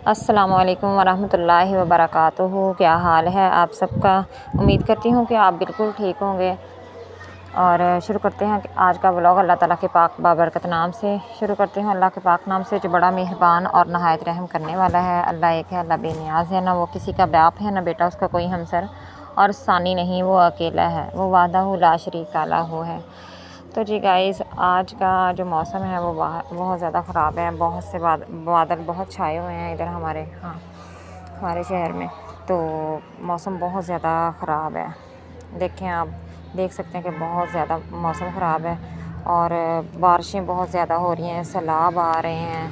السلام علیکم ورحمۃ اللہ وبرکاتہ۔ کیا حال ہے آپ سب کا؟ امید کرتی ہوں کہ آپ بالکل ٹھیک ہوں گے، اور شروع کرتے ہیں کہ آج کا ولاگ اللہ تعالیٰ کے پاک بابرکت نام سے شروع کرتے ہیں۔ اللہ کے پاک نام سے جو بڑا مہربان اور نہایت رحم کرنے والا ہے۔ اللہ ایک ہے، اللہ بے نیاز ہے، نہ وہ کسی کا باپ ہے، نہ بیٹا اس کا کوئی ہمسر اور ثانی نہیں، وہ اکیلا ہے، وہ وحدہ لا شریک لہ ہے۔ تو جی گائز، آج کا جو موسم ہے وہ بہت زیادہ خراب ہے۔ بہت سے بادل بہت چھائے ہوئے ہیں ادھر ہمارے شہر میں، تو موسم بہت زیادہ خراب ہے۔ دیکھیں، آپ دیکھ سکتے ہیں کہ بہت زیادہ موسم خراب ہے اور بارشیں بہت زیادہ ہو رہی ہیں، سیلاب آ رہے ہیں۔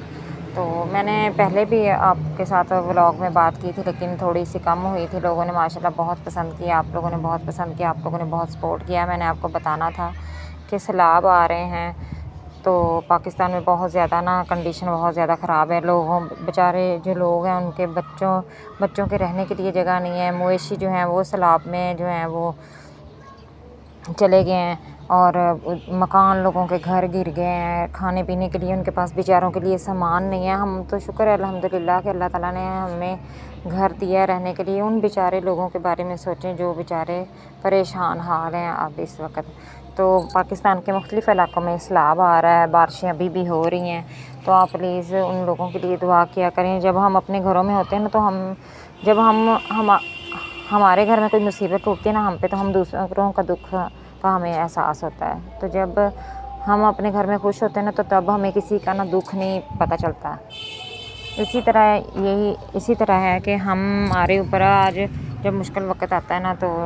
تو میں نے پہلے بھی آپ کے ساتھ ولاگ میں بات کی تھی، لیکن تھوڑی سی کم ہوئی تھی۔ لوگوں نے ماشاءاللہ بہت پسند کیا، آپ لوگوں نے بہت پسند کیا، آپ لوگوں نے بہت سپورٹ کیا۔ میں نے آپ کو بتانا تھا کہ سیلاب آ رہے ہیں، تو پاکستان میں بہت زیادہ کنڈیشن بہت زیادہ خراب ہے۔ بیچارے جو لوگ ہیں، ان کے بچوں کے رہنے کے لیے جگہ نہیں ہے۔ مویشی جو ہیں وہ سیلاب میں جو ہیں وہ چلے گئے ہیں، اور مکان، لوگوں کے گھر گر گئے ہیں۔ کھانے پینے کے لیے ان کے پاس بیچاروں کے لیے سامان نہیں ہے۔ ہم تو شکر ہے الحمدللہ کہ اللہ تعالیٰ نے ہمیں گھر دیا رہنے کے لیے۔ ان بیچارے لوگوں کے بارے میں سوچیں جو بیچارے پریشان حال ہیں اب اس وقت۔ تو پاکستان کے مختلف علاقوں میں سیلاب آ رہا ہے، بارشیں ابھی بھی ہو رہی ہیں، تو آپ پلیز ان لوگوں کے لیے دعا کیا کریں۔ جب ہم اپنے گھروں میں ہوتے ہیں نا، تو جب ہمارے گھر میں کوئی مصیبت ٹوٹتی ہے نا ہم پہ، تو ہم دوسروں کا دکھ کا ہمیں احساس ہوتا ہے۔ تو جب ہم اپنے گھر میں خوش ہوتے ہیں نا، تو تب ہمیں کسی کا دکھ نہیں پتہ چلتا۔ اسی طرح ہے کہ ہمارے اوپر آج جب مشکل وقت آتا ہے نا، تو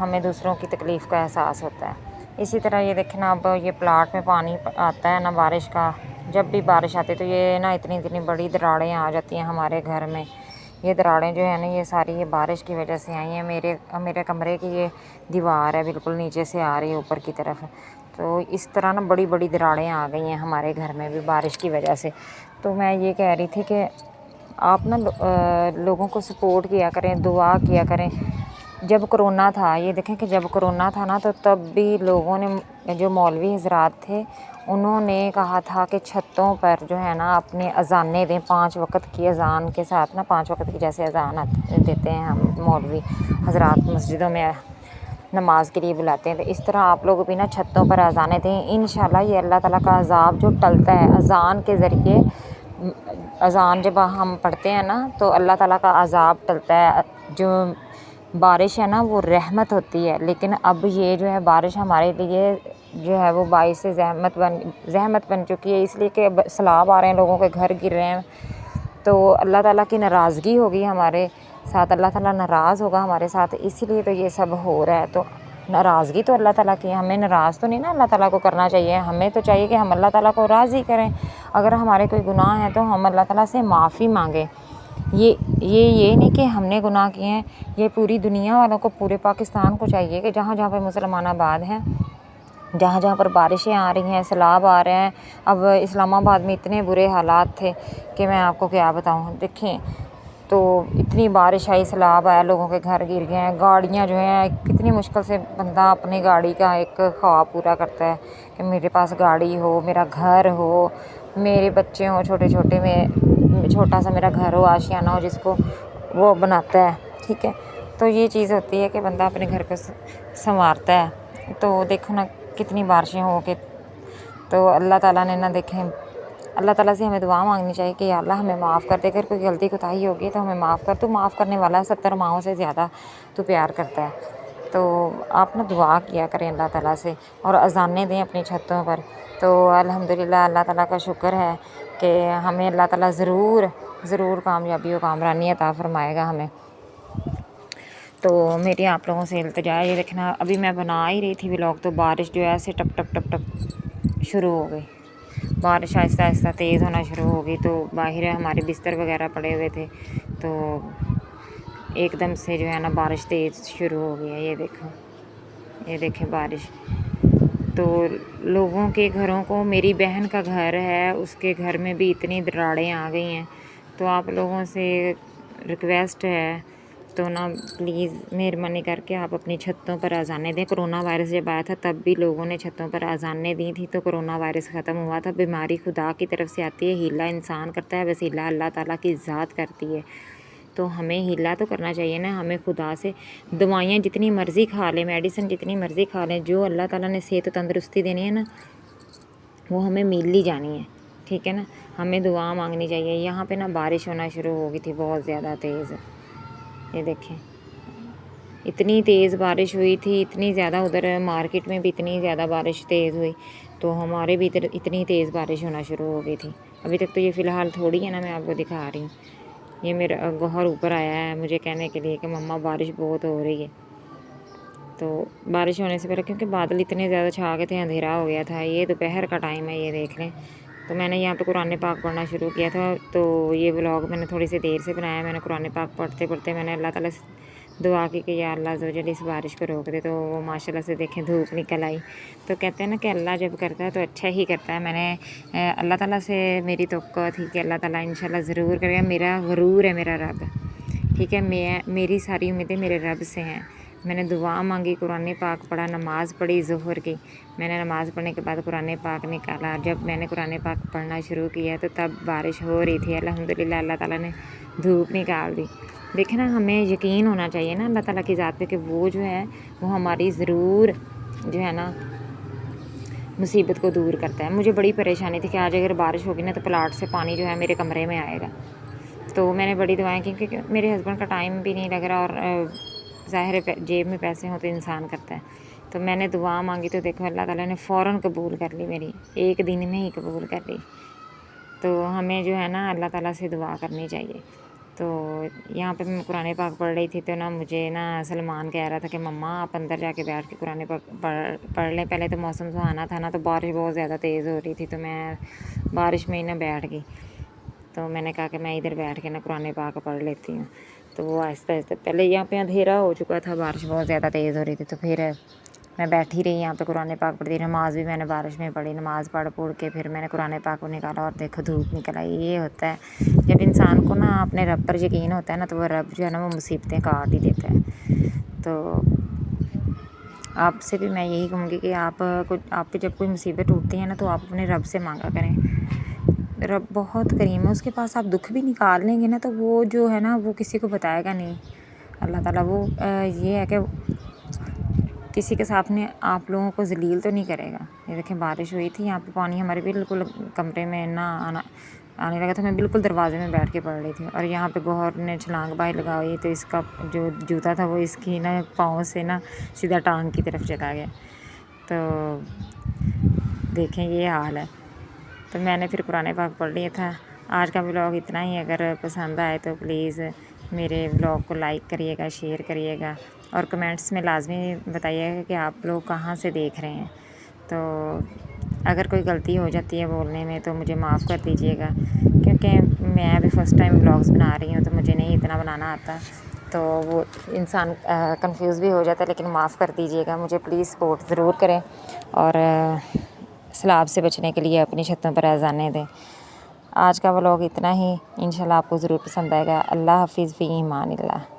ہمیں دوسروں کی تکلیف کا احساس ہوتا ہے۔ اسی طرح یہ دیکھیں نا، اب یہ پلاٹ میں پانی آتا ہے نا بارش کا، جب بھی بارش آتی ہے تو یہ اتنی بڑی دراڑیں آ جاتی ہیں ہمارے گھر میں۔ یہ دراڑیں جو ہیں نا، یہ ساری یہ بارش کی وجہ سے آئی ہیں۔ میرے کمرے کی یہ دیوار ہے، بالکل نیچے سے آ رہی ہے اوپر کی طرف، تو اس طرح بڑی بڑی دراڑیں آ گئی ہیں ہمارے گھر میں بھی بارش کی وجہ سے۔ تو میں یہ کہہ رہی تھی کہ آپ لوگوں کو سپورٹ کیا کریں، دعا کیا کریں۔ جب کرونا تھا، یہ دیکھیں کہ جب کرونا تھا نا، تو تب بھی لوگوں نے، جو مولوی حضرات تھے، انہوں نے کہا تھا کہ چھتوں پر جو ہے نا اپنی اذانیں دیں، 5 وقت کی اذان کے ساتھ 5 وقت کی جیسے اذان دیتے ہیں ہم مولوی حضرات مسجدوں میں نماز کے لیے بلاتے ہیں، تو اس طرح آپ لوگ بھی چھتوں پر اذانیں دیں۔ انشاءاللہ یہ اللہ تعالیٰ کا عذاب جو ٹلتا ہے اذان کے ذریعے، اذان جب ہم پڑھتے ہیں نا تو اللہ تعالیٰ کا عذاب ٹلتا ہے۔ جو بارش ہے نا وہ رحمت ہوتی ہے، لیکن اب یہ جو ہے بارش ہمارے لیے جو ہے وہ باعث زحمت بن چکی ہے، اس لیے کہ اب سیلاب آ رہے ہیں، لوگوں کے گھر گر رہے ہیں، تو اللہ تعالیٰ کی ناراضگی ہوگی ہمارے ساتھ، اللہ تعالیٰ ناراض ہوگا ہمارے ساتھ، اس لیے تو یہ سب ہو رہا ہے۔ تو ناراضگی تو اللہ تعالیٰ کی، ہمیں ناراض تو نہیں اللہ تعالیٰ کو کرنا چاہیے، ہمیں تو چاہیے کہ ہم اللہ تعالیٰ کو راضی کریں۔ اگر ہمارے کوئی گناہ ہیں تو ہم اللہ تعالیٰ سے معافی مانگیں۔ یہ نہیں کہ ہم نے گناہ کیے ہیں، یہ پوری دنیا والوں کو، پورے پاکستان کو چاہیے کہ جہاں جہاں پہ مسلمان آباد ہیں، جہاں جہاں پر بارشیں آ رہی ہیں، سیلاب آ رہے ہیں۔ اب اسلام آباد میں اتنے برے حالات تھے کہ میں آپ کو کیا بتاؤں۔ دیکھیں، تو اتنی بارش آئی، سیلاب آیا، لوگوں کے گھر گر گئے ہیں، گاڑیاں جو ہیں، کتنی مشکل سے بندہ اپنی گاڑی کا ایک خواب پورا کرتا ہے کہ میرے پاس گاڑی ہو، میرا گھر ہو، میرے بچے ہوں چھوٹے چھوٹے، چھوٹا سا میرا گھر ہو، آشیانہ ہو، جس کو وہ بناتا ہے، ٹھیک ہے۔ تو یہ چیز ہوتی ہے کہ بندہ اپنے گھر کو سنوارتا ہے۔ تو دیکھو نا کتنی بارشیں ہو کے، تو اللہ تعالیٰ نے دیکھیں، اللہ تعالیٰ سے ہمیں دعا مانگنی چاہیے کہ یا اللہ ہمیں معاف کر دے، اگر کوئی غلطی کوتاہی ہوگی تو ہمیں معاف کر، تو معاف کرنے والا ہے، 70 ماؤں سے زیادہ تو پیار کرتا ہے۔ تو آپ دعا کیا کریں اللہ تعالیٰ سے، اور اذانیں دیں اپنی چھتوں پر۔ تو الحمدللہ اللہ تعالیٰ کا شکر ہے کہ ہمیں اللہ تعالیٰ ضرور کامیابی و کامرانی عطا فرمائے گا ہمیں۔ تو میری آپ لوگوں سے التجا ہے، یہ دیکھنا، ابھی میں بنا ہی رہی تھی ولاگ، تو بارش جو ہے ایسے ٹپ ٹپ ٹپ ٹپ شروع ہو گئی، بارش آہستہ آہستہ تیز ہونا شروع ہو گئی۔ تو باہر ہمارے بستر وغیرہ پڑے ہوئے تھے، تو ایک دم سے جو ہے بارش تیز شروع ہو گئی ہے۔ یہ دیکھیں بارش، تو لوگوں کے گھروں کو، میری بہن کا گھر ہے، اس کے گھر میں بھی اتنی دراڑیں آ گئی ہیں۔ تو آپ لوگوں سے ریکویسٹ ہے تو نا پلیز مہربانی کر کے آپ اپنی چھتوں پر اذانیں دیں. کرونا وائرس جب آیا تھا تب بھی لوگوں نے چھتوں پر اذانیں دی تھیں تو کرونا وائرس ختم ہوا تھا. بیماری خدا کی طرف سے آتی ہے, ہیلہ انسان کرتا ہے, وسیلہ اللہ تعالیٰ کی ذات کرتی ہے. تو ہمیں ہیلہ تو کرنا چاہیے نا. ہمیں خدا سے دوائیاں جتنی مرضی کھا لیں, میڈیسن جتنی مرضی کھا لیں, جو اللہ تعالیٰ نے صحت و تندرستی دینی ہے نا وہ ہمیں مل ہی جانی ہے. ٹھیک ہے نا, ہمیں دعا مانگنی چاہیے. یہاں پہ نا بارش ہونا شروع ہو گئی تھی بہت زیادہ تیز. یہ دیکھیں اتنی تیز بارش ہوئی تھی, اتنی زیادہ. ادھر مارکیٹ میں بھی اتنی زیادہ بارش تیز ہوئی تو ہمارے بھی ادھر اتنی تیز بارش ہونا شروع ہو گئی تھی. ابھی تک تو یہ فی الحال تھوڑی ہے نا, میں آپ کو دکھا رہی ہوں. یہ میرا گوہر اوپر آیا ہے مجھے کہنے کے لیے کہ مما بارش بہت ہو رہی ہے. تو بارش ہونے سے پہلے کیونکہ بادل اتنے زیادہ چھا گئے تھے, اندھیرا ہو گیا تھا. یہ دوپہر کا ٹائم ہے, یہ دیکھ لیں. تو میں نے یہاں پہ قرآن پاک پڑھنا شروع کیا تھا. تو یہ ولاگ میں نے تھوڑی سی دیر سے بنایا. میں نے قرآن پاک پڑھتے پڑھتے میں نے اللہ تعالیٰ سے دعا کی کہ یا اللہ عزوجل اس بارش کو روک دے. تو وہ ماشاء اللہ سے دیکھیں دھوپ نکل آئی. تو کہتے ہیں نا کہ اللہ جب کرتا ہے تو اچھا ہی کرتا ہے. میں نے اللہ تعالیٰ سے میری توقع تھی کہ اللہ تعالیٰ انشاءاللہ ضرور کرے گا. میرا غرور ہے میرا رب. ٹھیک ہے, میری ساری امیدیں میرے رب سے ہیں. میں نے دعا مانگی, قرآن پاک پڑھا, نماز پڑھی ظہر کی. میں نے نماز پڑھنے کے بعد قرآن پاک نکالا. جب میں نے قرآن پاک پڑھنا شروع کیا تو تب بارش ہو رہی تھی. الحمدللہ اللہ تعالیٰ نے دھوپ نکال دی. دیکھیں نا, ہمیں یقین ہونا چاہیے نا اللہ تعالیٰ کی ذات پہ کہ وہ جو ہے وہ ہماری ضرور جو ہے نا مصیبت کو دور کرتا ہے. مجھے بڑی پریشانی تھی کہ آج اگر بارش ہوگی نا تو پلاٹ سے پانی جو ہے میرے کمرے میں آئے گا. تو میں نے بڑی دعائیں کی کیونکہ میرے ہسبینڈ کا ٹائم بھی نہیں لگ رہا, اور ظاہر ہے جیب میں پیسے ہوں تو انسان کرتا ہے. تو میں نے دعا مانگی تو دیکھو اللہ تعالیٰ نے فوراً قبول کر لی میری, ایک دن میں ہی قبول کر لی. تو ہمیں جو ہے نا اللہ تعالیٰ سے دعا کرنی چاہیے. تو یہاں پہ میں قرآن پاک پڑھ رہی تھی تو نا مجھے نا سلمان کہہ رہا تھا کہ مما آپ اندر جا کے بیٹھ کے قرآن پاک پڑھ لیں. پہلے تو موسم سہانا تھا نا, تو بارش بہت زیادہ تیز ہو رہی تھی تو میں بارش میں ہی نا بیٹھ گئی. تو میں نے کہا کہ میں ادھر بیٹھ کے نا قرآن پاک پڑھ لیتی ہوں. تو وہ آہستہ آہستہ, پہلے یہاں پہ اندھیرا ہو چکا تھا, بارش بہت زیادہ تیز ہو رہی تھی. تو پھر میں بیٹھی رہی یہاں پہ قرآن پاک پڑھتی. نماز بھی میں نے بارش میں پڑھی. نماز پڑھ کے پھر میں نے قرآن پاک کو نکالا اور دیکھو دھوپ نکل آئی. یہ ہوتا ہے جب انسان کو نا اپنے رب پر یقین ہوتا ہے نا تو وہ رب جو ہے نا وہ مصیبتیں کاٹ ہی دیتا ہے. تو آپ سے بھی میں یہی کہوں گی کہ آپ کو جب کوئی مصیبت ٹوٹتی ہے نا تو آپ اپنے رب سے مانگا کریں. رب بہت کریم ہے, اس کے پاس آپ دکھ بھی نکال لیں گے نا تو وہ جو ہے نا وہ کسی کو بتائے گا نہیں. اللہ تعالیٰ وہ یہ ہے کہ کسی کے سامنے آپ لوگوں کو ذلیل تو نہیں کرے گا. یہ دیکھیں بارش ہوئی تھی, یہاں پہ پانی ہمارے بالکل کمرے میں نہ آنے لگا تھا. میں بالکل دروازے میں بیٹھ کے پڑھ رہی تھی, اور یہاں پہ گوہر نے چھلانگ بائی لگائی تو اس کا جو جوتا تھا وہ اس کی نا پاؤں سے نا سیدھا ٹانگ کی طرف چلا گیا. تو دیکھیں یہ حال ہے. تو میں نے پھر قرآن پاک پڑھ لیا تھا. آج کا ولاگ اتنا ہی. اگر پسند آئے تو پلیز میرے ولاگ کو لائک کریے گا, شیئر کریے گا, اور کمنٹس میں لازمی بتائیے گا کہ آپ لوگ کہاں سے دیکھ رہے ہیں. تو اگر کوئی غلطی ہو جاتی ہے بولنے میں تو مجھے معاف کر دیجیے گا, کیونکہ میں ابھی فرسٹ ٹائم ولاگس بنا رہی ہوں تو مجھے نہیں اتنا بنانا آتا. تو وہ انسان کنفیوز بھی ہو جاتا ہے, لیکن معاف کر دیجیے گا. مجھے پلیز سپورٹ ضرور کریں, اور سیلاب سے بچنے کے لیے اپنی چھتوں پر اذانیں دیں. آج کا ولاگ اتنا ہی. انشاءاللہ آپ کو ضرور پسند آئے گا. اللہ حافظ, فی امان اللہ.